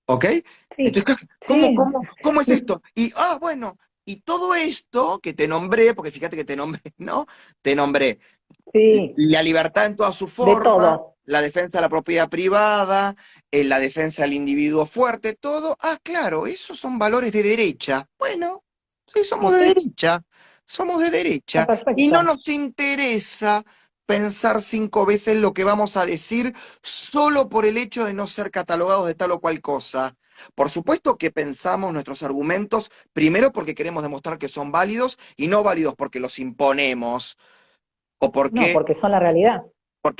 ¿Ok? Sí, Entonces, sí, cómo es esto? Y, bueno, y todo esto que te nombré, porque fíjate que te nombré, ¿no? Te nombré sí, la libertad en toda su de forma, todo. la defensa de la propiedad privada, la defensa del individuo fuerte, todo. Ah, claro, esos son valores de derecha. Bueno, sí, Y somos de sí, derecha, somos de está derecha. Y no perfecto. nos interesa pensar 5 veces lo que vamos a decir solo por el hecho de no ser catalogados de tal o cual cosa. Por supuesto que pensamos nuestros argumentos primero porque queremos demostrar que son válidos y no válidos porque los imponemos o No, porque porque son la realidad.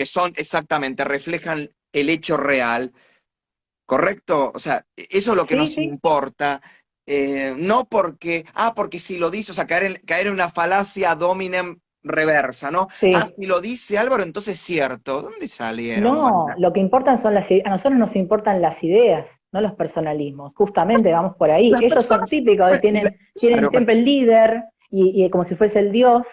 son exactamente, reflejan el hecho real, ¿correcto? O sea, eso es lo que Sí, nos sí. importa, no porque, porque si lo dice, o sea, caer en una falacia dominem reversa, ¿no? Ah, Sí. si lo dice Álvaro, entonces es cierto. ¿Dónde salieron? No, lo que importan son las ideas. A nosotros nos importan las ideas, no los personalismos. Justamente vamos por ahí. Las Ellos son personas, típicos, tienen claro, siempre el líder y como si fuese el Dios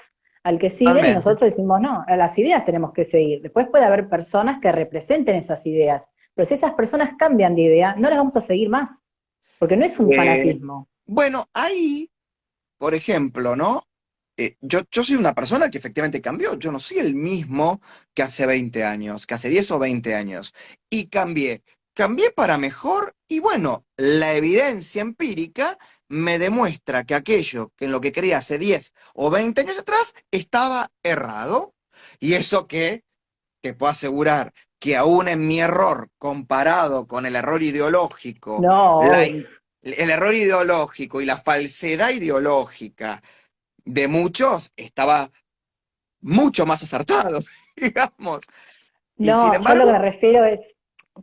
al que siguen, y totalmente. nosotros decimos, no, a las ideas tenemos que seguir. Después puede haber personas que representen esas ideas, pero si esas personas cambian de idea, no las vamos a seguir más, porque no es un Eh, fanatismo. bueno, ahí, por ejemplo, ¿no? Yo soy una persona que efectivamente cambió. Yo no soy el mismo que hace 20 años, que hace 10 o 20 años. Y cambié. Cambié para mejor y bueno, la evidencia empírica me demuestra que aquello que en lo que creía hace 10 o 20 años atrás estaba errado. Y eso que te puedo asegurar que aún en mi error comparado con el error ideológico, No, obvio. el error ideológico y la falsedad ideológica de muchos estaba mucho más acertado, digamos. Y sin No, yo lo que embargo, me refiero es,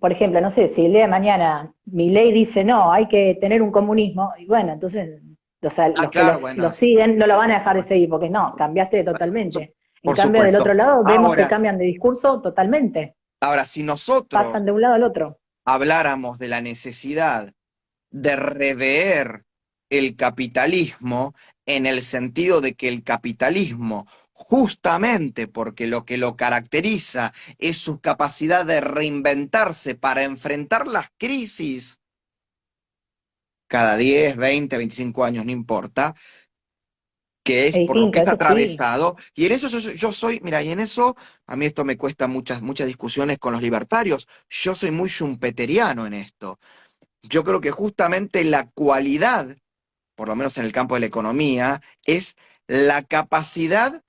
por ejemplo, no sé, si el día de mañana mi ley dice no, hay que tener un comunismo, y bueno, entonces, o sea, los que claro, bueno, los sí, sí, siguen no lo van a dejar de seguir, porque no, cambiaste totalmente. En por cambio, del supuesto. otro lado vemos que Ahora, cambian de discurso totalmente, si nosotros pasan de un lado al otro. habláramos de la necesidad de rever el capitalismo en el sentido de que el capitalismo, justamente porque lo que lo caracteriza es su capacidad de reinventarse para enfrentar las crisis cada 10, 20, 25 años, no importa, que es Es por lo que distinto, es eso sí. atravesado, y en eso yo soy, mira, y en eso a mí esto me cuesta muchas discusiones con los libertarios, yo soy muy schumpeteriano en esto. Yo creo que justamente la cualidad, por lo menos en el campo de la economía, es la capacidad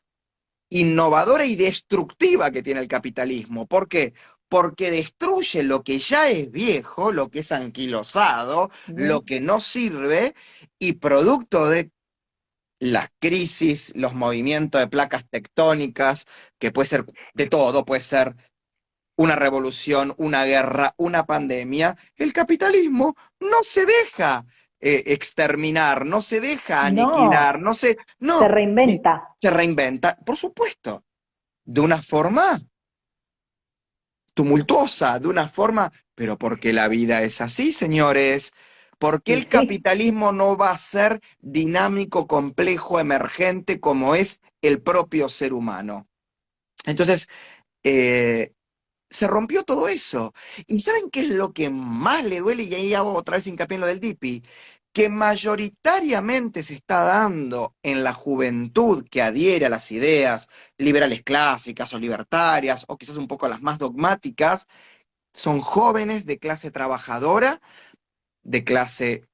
innovadora y destructiva que tiene el capitalismo. ¿Por qué? Porque destruye lo que ya es viejo, lo que es anquilosado, lo Ujú. que no sirve, y producto de las crisis, los movimientos de placas tectónicas, que puede ser de todo, puede ser una revolución, una guerra, una pandemia, el capitalismo no se deja exterminar, no se deja No, aniquilar, se no, reinventa. se reinventa, por supuesto, de una forma tumultuosa, de una forma, pero porque la vida es así, señores. ¿Por qué Y el sí, capitalismo no va a ser dinámico, complejo, emergente como es el propio ser humano? Entonces, eh, se rompió todo eso. ¿Y saben qué es lo que más le duele? Y ahí hago otra vez hincapié en lo del DIPI, que mayoritariamente se está dando en la juventud que adhiere a las ideas liberales clásicas o libertarias, o quizás un poco las más dogmáticas, son jóvenes de clase trabajadora, de clase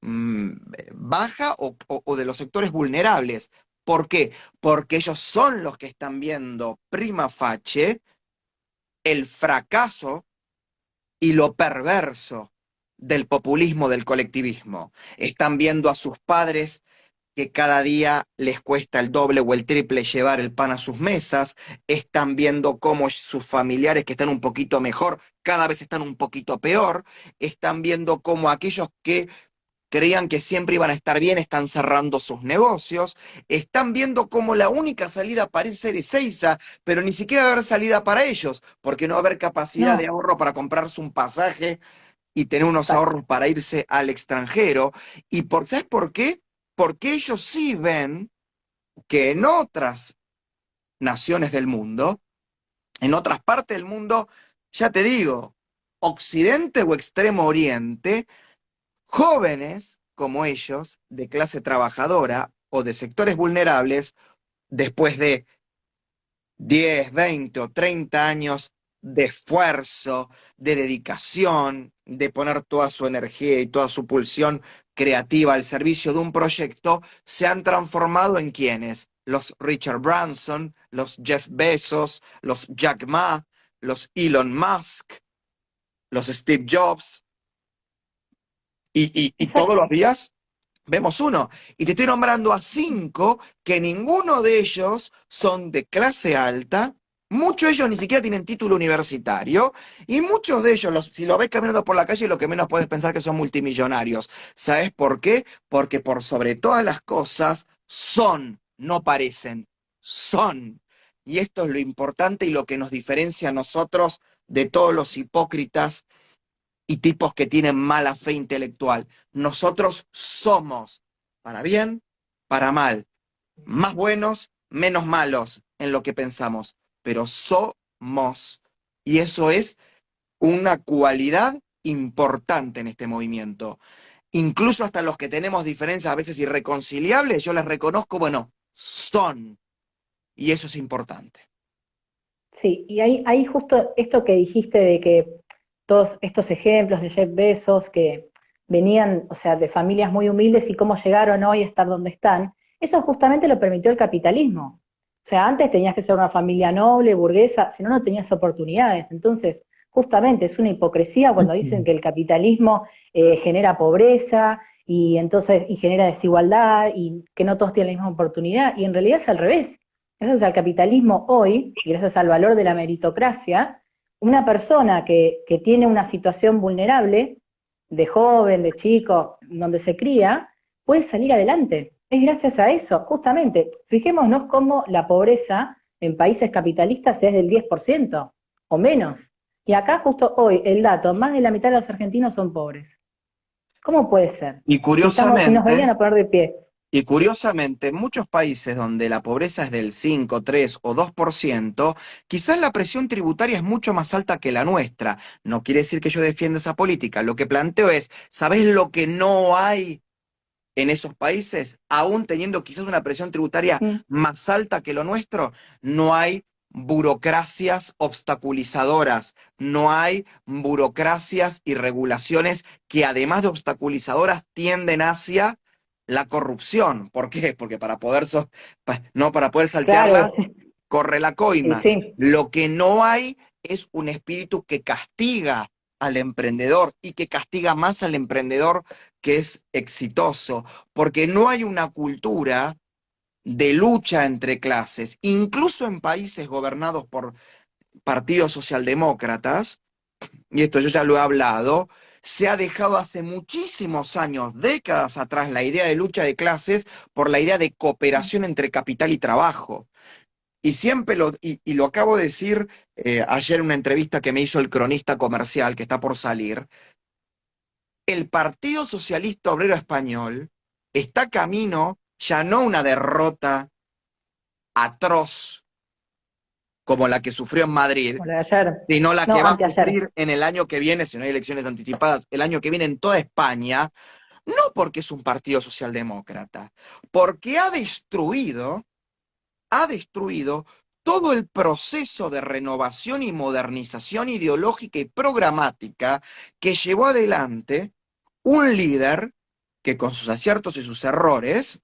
baja o de los sectores vulnerables. ¿Por qué? Porque ellos son los que están viendo prima facie el fracaso y lo perverso del populismo, del colectivismo. Están viendo a sus padres que cada día les cuesta el doble o el triple llevar el pan a sus mesas, están viendo cómo sus familiares que están un poquito mejor, cada vez están un poquito peor, están viendo cómo aquellos que creían que siempre iban a estar bien están cerrando sus negocios, están viendo cómo la única salida parece ser Ezeiza, pero ni siquiera va a haber salida para ellos, porque no va a haber capacidad de no, ahorro para comprarse un pasaje y tener unos exacto. ahorros para irse al extranjero. ¿Sabes por qué? Porque ellos sí ven que en otras naciones del mundo, en otras partes del mundo, ya te digo, Occidente o Extremo Oriente, jóvenes como ellos, de clase trabajadora o de sectores vulnerables, después de 10, 20 o 30 años de esfuerzo, de dedicación, de poner toda su energía y toda su pulsión creativa al servicio de un proyecto, se han transformado en quienes? Los Richard Branson, los Jeff Bezos, los Jack Ma, los Elon Musk, los Steve Jobs, y todos Exacto. los días vemos uno. Y te estoy nombrando a 5 que ninguno de ellos son de clase alta, muchos de ellos ni siquiera tienen título universitario, y muchos de ellos, si lo ves caminando por la calle, lo que menos puedes pensar que son multimillonarios. ¿Sabes por qué? Porque por sobre todas las cosas son, no parecen, son. Y esto es lo importante y lo que nos diferencia a nosotros de todos los hipócritas y tipos que tienen mala fe intelectual. Nosotros somos, para bien, para mal, más buenos, menos malos en lo que pensamos, pero somos. Y eso es una cualidad importante en este movimiento. Incluso hasta los que tenemos diferencias a veces irreconciliables, yo les reconozco, bueno, son. Y eso es importante. Sí, y ahí justo esto que dijiste de que todos estos ejemplos de Jeff Bezos que venían, o sea, de familias muy humildes y cómo llegaron hoy a estar donde están, eso justamente lo permitió el capitalismo. O sea, antes tenías que ser una familia noble, burguesa, si no, no tenías oportunidades. Entonces, justamente es una hipocresía cuando dicen que el capitalismo genera pobreza y entonces y genera desigualdad y que no todos tienen la misma oportunidad. Y en realidad es al revés. Gracias al capitalismo hoy, y gracias al valor de la meritocracia, una persona que tiene una situación vulnerable, de joven, de chico, donde se cría, puede salir adelante. Es gracias a eso, justamente. Fijémonos cómo la pobreza en países capitalistas es del 10% o menos. Y acá justo hoy el dato, más de la mitad de los argentinos son pobres. ¿Cómo puede ser? Y Si nos curiosamente, venían a poner de pie. Y curiosamente, en muchos países donde la pobreza es del 5, 3 o 2%, quizás la presión tributaria es mucho más alta que la nuestra. No quiere decir que yo defienda esa política. Lo que planteo es, ¿sabés lo que no hay en esos países? Aún teniendo quizás una presión tributaria Mm. más alta que lo nuestro, no hay burocracias obstaculizadoras, no hay burocracias y regulaciones que además de obstaculizadoras tienden hacia la corrupción. ¿Por qué? Porque no, para poder Claro, saltearla, corre la y coima. sí, Lo que no hay es un espíritu que castiga al emprendedor y que castiga más al emprendedor que es exitoso, porque no hay una cultura de lucha entre clases, incluso en países gobernados por partidos socialdemócratas, y esto yo ya lo he hablado, se ha dejado hace muchísimos años, décadas atrás, la idea de lucha de clases por la idea de cooperación entre capital y trabajo. Y siempre lo acabo de decir ayer en una entrevista que me hizo el cronista comercial que está por salir, el Partido Socialista Obrero Español está camino ya no a una derrota atroz como la que sufrió en Madrid, por ayer. sino la No, que va a anteayer. sufrir en el año que viene, si no hay elecciones anticipadas, el año que viene en toda España, no porque es un partido socialdemócrata, porque ha destruido todo el proceso de renovación y modernización ideológica y programática que llevó adelante un líder que con sus aciertos y sus errores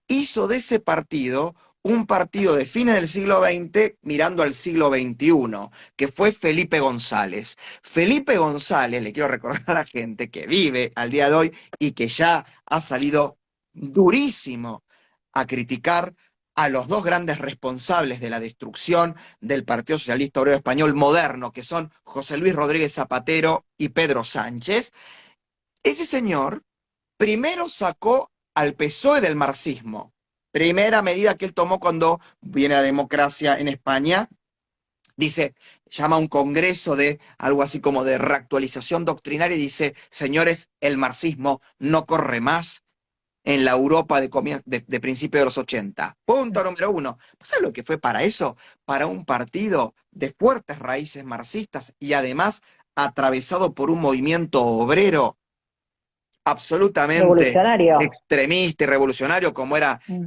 hizo de ese partido un partido de fines del siglo XX mirando al siglo XXI, que fue Felipe González. Felipe González, le quiero recordar a la gente que vive al día de hoy y que ya ha salido durísimo a criticar a los dos grandes responsables de la destrucción del Partido Socialista Obrero Español moderno, que son José Luis Rodríguez Zapatero y Pedro Sánchez. Ese señor primero sacó al PSOE del marxismo. Primera medida que él tomó cuando viene la democracia en España, dice, llama a un congreso de algo así como de reactualización doctrinaria y dice, señores, el marxismo no corre más en la Europa de principios de los 80. Punto número uno. ¿Sabes lo que fue para eso? Para un partido de fuertes raíces marxistas y además atravesado por un movimiento obrero absolutamente Revolucionario. extremista y revolucionario como era Mm.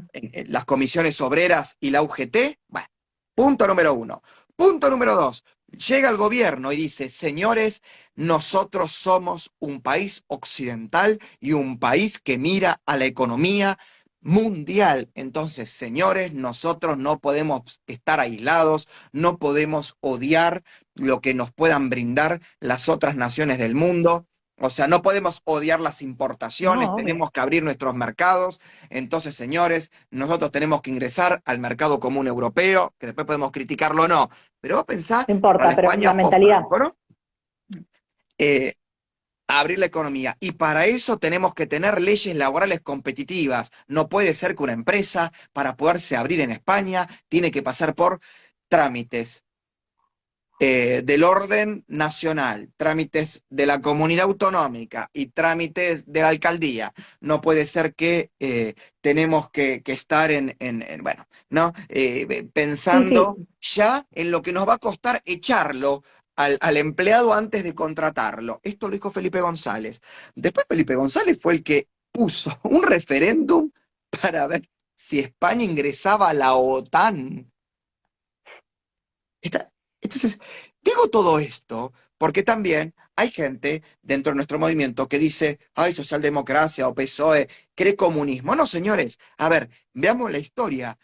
las comisiones obreras y la UGT, bueno, punto número uno. Punto número dos, llega el gobierno y dice, señores, nosotros somos un país occidental y un país que mira a la economía mundial. Entonces, señores, nosotros no podemos estar aislados, no podemos odiar lo que nos puedan brindar las otras naciones del mundo. O sea, no podemos odiar las importaciones, No, obvio. tenemos que abrir nuestros mercados. Entonces, señores, nosotros tenemos que ingresar al mercado común europeo, que después podemos criticarlo o no. Pero vos pensás No para la importa, pero la España mentalidad. post-Franco, ¿no? Eh, abrir la economía. Y para eso tenemos que tener leyes laborales competitivas. No puede ser que una empresa, para poderse abrir en España, tiene que pasar por trámites del orden nacional, trámites de la comunidad autonómica y trámites de la alcaldía. No puede ser que tenemos que estar bueno, ¿no? Sí, sí, Pensando ya en lo que nos va a costar echarlo al empleado antes de contratarlo. Esto lo dijo Felipe González. Después Felipe González fue el que puso un referéndum para ver si España ingresaba a la OTAN. Está- entonces, digo todo esto porque también hay gente dentro de nuestro movimiento que dice, ay, socialdemocracia o PSOE, cree comunismo. No, señores, a ver, veamos la historia.